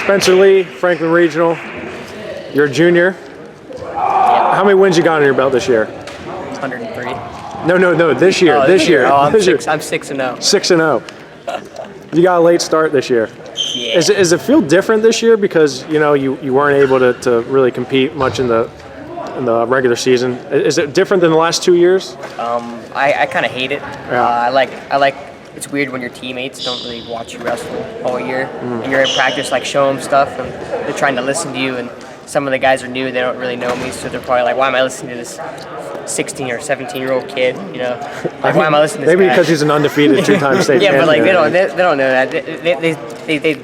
Spencer Lee, Franklin Regional. You're a junior. How many wins you got on your belt this year? 103. No, this year. This year. Oh, I'm this year. 6-0. 6-0. You got a late start this year. Yeah. Does it feel different this year because you weren't able to really compete much in the regular season? Is it different than the last 2 years? I kind of hate it. Yeah. I like. It's weird when your teammates don't really watch you wrestle all year, and you're in practice like show them stuff, and they're trying to listen to you. And some of the guys are new; they don't really know me, so they're probably like, "Why am I listening to this 16 or 17-year-old kid?" Like, why am I listening to this Maybe guy? because he's an undefeated two-time state champion. Yeah, but like they don't know that. They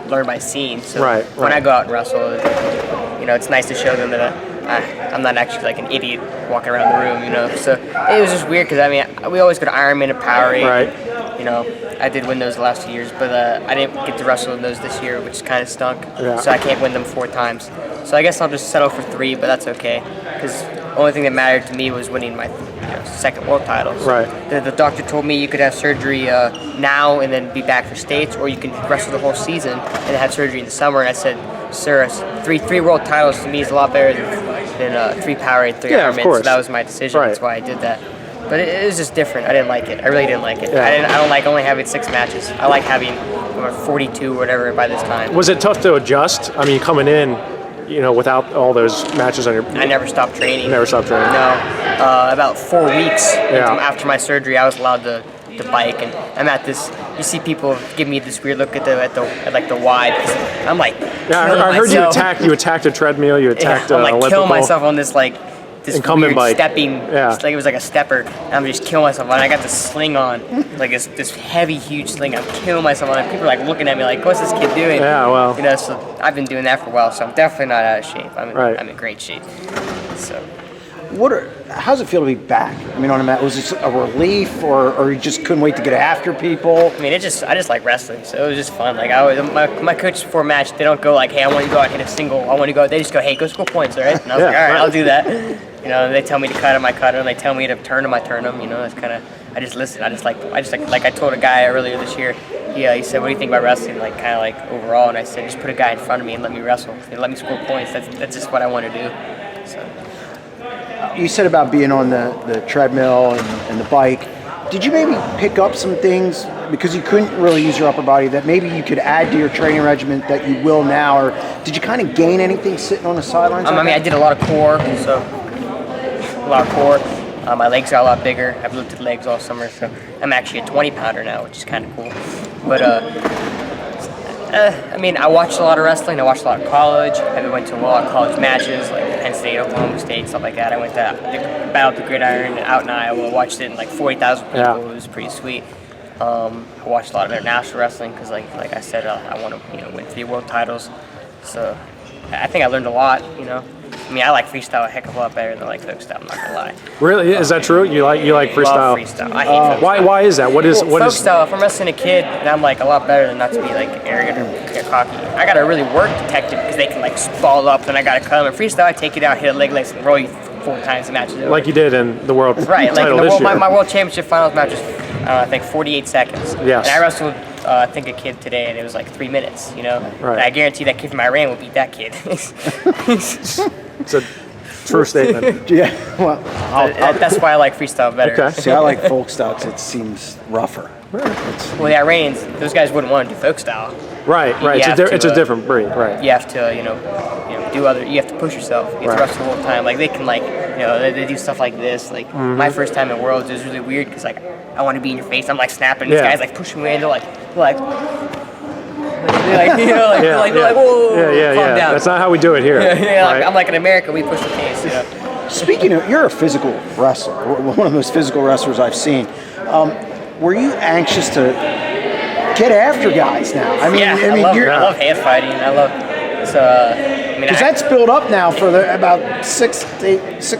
learn by seeing. So Right. when I go out and wrestle, it's nice to show them that I'm not actually like an idiot walking around the room, So it was just weird because we always go to Ironman and Powerade. Right. I did win those the last 2 years, but I didn't get to wrestle in those this year, which kind of stunk. Yeah. So I can't win them 4 times. So I guess I'll just settle for 3, but that's okay because the only thing that mattered to me was winning my second world titles. Right. The doctor told me you could have surgery now and then be back for states, or you can wrestle the whole season and have surgery in the summer. And I said, sir, three world titles to me is a lot better than 3 Powerade, 3 Yeah, of Ironman. course. So that was my decision. Right. That's why I did that. But it was just different. I didn't like it. I really didn't like it. Yeah. I don't like only having 6 matches. I like having 42 or whatever by this time. Was it tough to adjust? I mean, coming in, without all those matches on your. I never stopped training. Never stopped training. No. About 4 weeks Yeah. after my surgery, I was allowed to bike, and I'm at this. You see people give me this weird look at the Y because I'm like. Yeah, I heard myself. you attacked a treadmill. You attacked I'm like elliptical. killing myself on this this incumbent weird bike. stepping. Yeah. It's like it was like a stepper. And I'm just killing myself, and I got this sling on, like this heavy, huge sling. I'm killing myself on it. People are like looking at me like, "What's this kid doing?" Yeah, well. So I've been doing that for a while, so I'm definitely not out of shape. Right. I'm in great shape. So. How's it feel to be back? I mean, on a mat, was it a relief, or you just couldn't wait to get after people? I mean, I just like wrestling, so it was just fun. Like my coach before match, they don't go like, "Hey, I want you to go out and hit a single. I want you to go." They just go, "Hey, go score points, all right?" And I was like, "All right, I'll do that." They tell me to cut them, I cut them. They tell me to turn them, I turn them. That's kind of. I just listen. I just like I told a guy earlier this year. He said, "What do you think about wrestling? Like kind of like overall?" And I said, "Just put a guy in front of me and let me wrestle. And let me score points. That's just what I want to do." So. You said about being on the treadmill and the bike. Did you maybe pick up some things because you couldn't really use your upper body that maybe you could add to your training regimen that you will now, or did you kind of gain anything sitting on the sidelines? I did a lot of core, so a lot of core. My legs are a lot bigger. I've lifted legs all summer, so I'm actually a 20-pounder now, which is kind of cool. But I watched a lot of wrestling. I watched a lot of college. I went to a lot of college matches, like Penn State, Oklahoma State, stuff like that. I went to the Battle of the Gridiron out in Iowa. Watched it in like 40,000 people. Yeah. It was pretty sweet. I watched a lot of international wrestling because, like I said, I want to win 3 world titles. So I think I learned a lot. I like freestyle a heck of a lot better than I like folkstyle. I'm not gonna lie. Really? Is that true? You like freestyle? Love freestyle. I hate folkstyle. Why is that? What is folkstyle? If I'm wrestling a kid, and I'm like a lot better than not to be like arrogant or cocky. I gotta really work detective because they can like ball up, and I gotta cut them. In freestyle, I take you down, hit a leg lace, and roll you 4 times the match is over. Like you did in the world right? Like title this year. my world championship finals match was I think 48 seconds. Yes. And I wrestled I think a kid today, and it was like 3 minutes. Right. And I guarantee that kid from Iran will beat that kid. It's a true statement. Yeah, well, that's why I like freestyle better. Okay. See, I like folk style because it seems rougher. Well, the Iranians, those guys wouldn't want to do folk style. Right. It's a different breed. Right. You have to, do other. You have to push yourself. You have to wrestle the whole time. Like they can, they do stuff like this. Like my first time at Worlds, it was really weird because I want to be in your face. I'm like snapping. These guys like pushing me, and they're like. Whoa, calm down. That's not how we do it here. Right? I'm like in America, we push the pace. Speaking of, you're a physical wrestler, one of the most physical wrestlers I've seen. Were you anxious to get after guys now? I love hand fighting. I love because that's built up now for about 6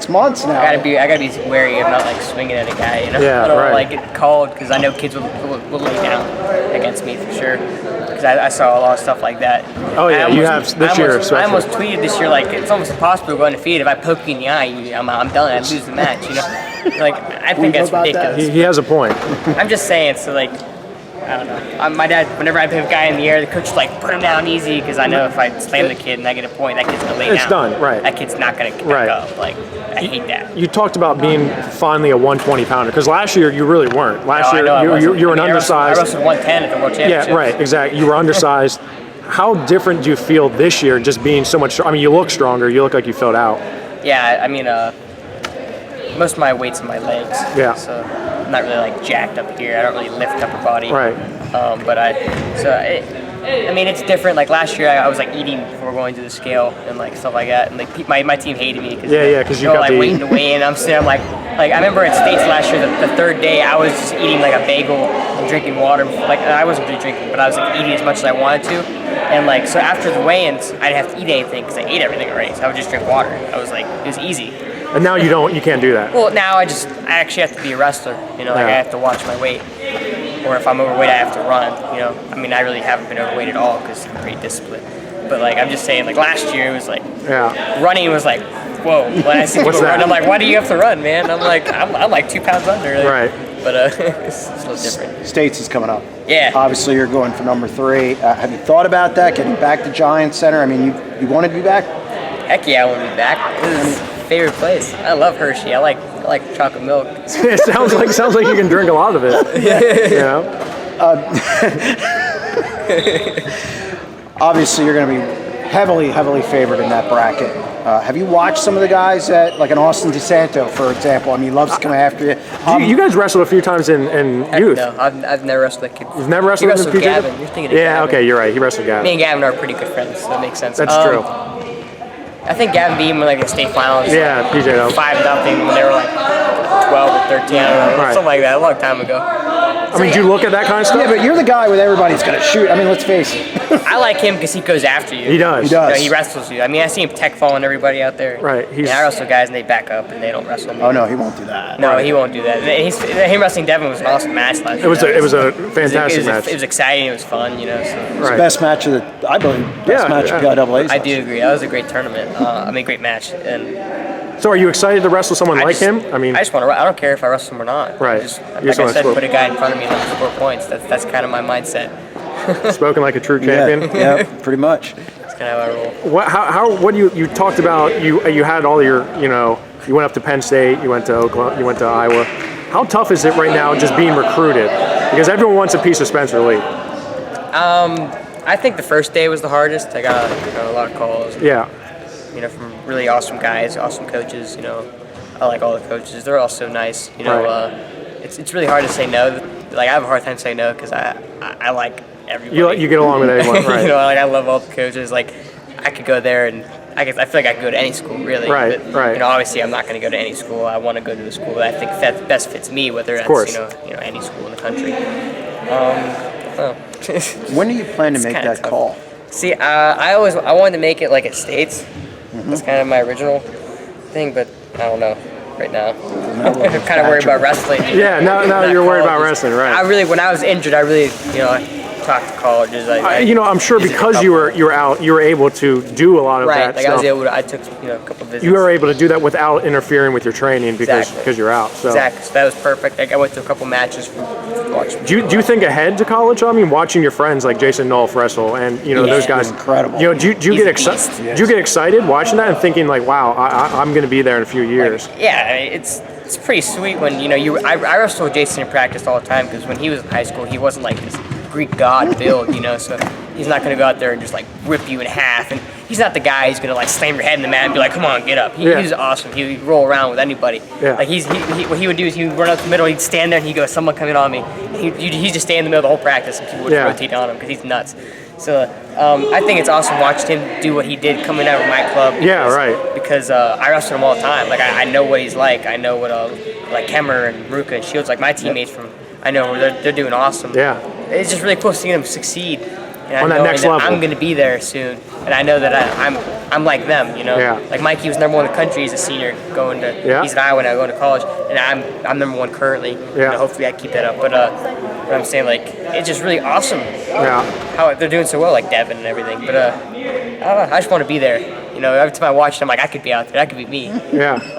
months now. I gotta be wary of not like swinging at a guy. Yeah, I don't like get called because I know kids will lay down against me for sure. Because I saw a lot of stuff like that. Oh yeah, you have this year. I almost tweeted this year like it's almost impossible to go undefeated. If I poke you in the eye, I'm done. I lose the match. Like I think that's ridiculous. He has a point. I'm just saying. So like. I don't know. My dad, whenever I put a guy in the air, the coach is like, put him down easy, because I know if I slam the kid and I get a point, that kid's gonna lay down. It's done, right? That kid's not gonna get back up. Like, I hate that. You talked about being finally a 120 pounder, because last year you really weren't. Last year you were an undersized. I wrestled 110 at the World Championships. Yeah, right, exactly. You were undersized. How different do you feel this year, just being so much? I mean, you look stronger. You look like you filled out. Yeah, I mean, most of my weight's in my legs. Yeah. So I'm not really like jacked up here. I don't really lift upper body. Right. I mean, it's different. Like last year, I was like eating before going to the scale and like stuff like that. And like my team hated me because because you got like waiting to weigh in. I'm like I remember at States last year, the third day, I was just eating like a bagel and drinking water. Like I wasn't really drinking, but I was like eating as much as I wanted to. And like so after the weigh-ins, I didn't have to eat anything because I ate everything already. So I would just drink water. I was like, it was easy. And now you can't do that. Well, now I actually have to be a wrestler. You know, like I have to watch my weight. Or if I'm overweight, I have to run. You know, I mean, I really haven't been overweight at all because I'm pretty disciplined. But like, I'm just saying, like last year it was like, running was like, whoa. When I see people run, I'm like, why do you have to run, man? I'm like, I'm like 2 pounds under. Like, right. But it's a little different. States is coming up. Yeah. Obviously, you're going for number 3. Have you thought about that? Getting back to Giant Center? I mean, you want to be back? Heck yeah, I want to be back. This is my favorite place. I love Hershey. I like chocolate milk. It sounds like you can drink a lot of it. Yeah. You know? Obviously, you're going to be heavily favored in that bracket. Have you watched some of the guys at, like an Austin DeSanto, for example? I mean, he loves to come after you. You guys wrestled a few times in youth. No, I've never wrestled that kid. You've never wrestled with PJ? Gavin. You're thinking of Yeah, Gavin. okay, you're right. He wrestled Gavin. Me and Gavin are pretty good friends, so that makes sense. That's true. I think Gavin beat him in like the state finals. Yeah, PJ though. 5-0 when they were like 12 or 13, I don't know, something like that, a long time ago. I mean, do you look at that kind of stuff? Yeah, but you're the guy with everybody's going to shoot. I mean, let's face it. I like him because he goes after you. He does. He does. You know, he wrestles you. I mean, I see him tech falling everybody out there. Right. I wrestle guys and they back up and they don't wrestle me. Oh no, he won't do that. No, he won't do that. Him wrestling Devin was an awesome match last year. It was a fantastic match. It was exciting. It was fun. You know. So. It's the best match of the, I believe, best match of PIAA's. I do agree. That was a great tournament. Great match. And so, are you excited to wrestle someone like him? I mean, I just want to. I don't care if I wrestle him or not. Right. Like I said, put a guy in front of me and let him score points. That's kind of my mindset. Spoken like a true champion. Yeah, pretty much. That's kind of how I roll. What you talked about? You had all your, you went up to Penn State, you went to Oklahoma, you went to Iowa. How tough is it right now just being recruited? Because everyone wants a piece of Spencer Lee. I think the first day was the hardest. I got a lot of calls. Yeah. From really awesome guys, awesome coaches. I like all the coaches. They're all so nice. It's really hard to say no. Like I have a hard time saying no because I like everybody. You get along with everyone, right? I love all the coaches. Like I could go there and I feel like I could go to any school really. Right, but, right. Obviously I'm not going to go to any school. I want to go to the school that I think that best fits me, whether that's any school in the country. When do you plan to make that tough. call? See, I wanted to make it like at States. That's kind of my original thing, but I don't know right now. I'm kind of worried about wrestling. Yeah, now you're worried about wrestling, right? When I was injured, I talked to colleges. I'm sure because you were out, you were able to do a lot of that stuff. stuff. I was able to. I took a couple visits. You were able to do that without interfering with your training because you're out. So. Exactly. So that was perfect. I went to a couple matches for watching. Do you think ahead to college? I mean, watching your friends like Jason Nolf wrestle and those guys, incredible. Do you get excited? Do you get excited watching that and thinking like, wow, I'm going to be there in a few years? It's pretty sweet when I wrestled with Jason in practice all the time because when he was in high school, he wasn't like this Greek god build, so he's not going to go out there and just like rip you in half, and he's not the guy who's going to like slam your head in the mat and be like, come on, get up. He was awesome. He'd roll around with anybody. Yeah. Like what he would do is he would run up the middle, he'd stand there and he'd go, someone coming on me. He'd just stay in the middle of the whole practice and people would rotate on him because he's nuts. So I think it's awesome watching him do what he did coming out of my club. Because I wrestle him all the time. Like I know what he's like. I know what like Kemmer and Ruka and Shields, like my teammates I know they're doing awesome. Yeah. It's just really cool seeing them succeed. And on that next level. I'm going to be there soon, and I know that I'm like them. Yeah. Like Mikey was number one in the country as a senior he's at Iowa now going to college, and I'm number one currently. Yeah. Hopefully I keep that up. But I'm saying like it's just really awesome. Yeah. How they're doing so well, like Devin and everything. But I don't know. I just want to be there. Every time I watch it, I'm like I could be out there. That could be me. Yeah.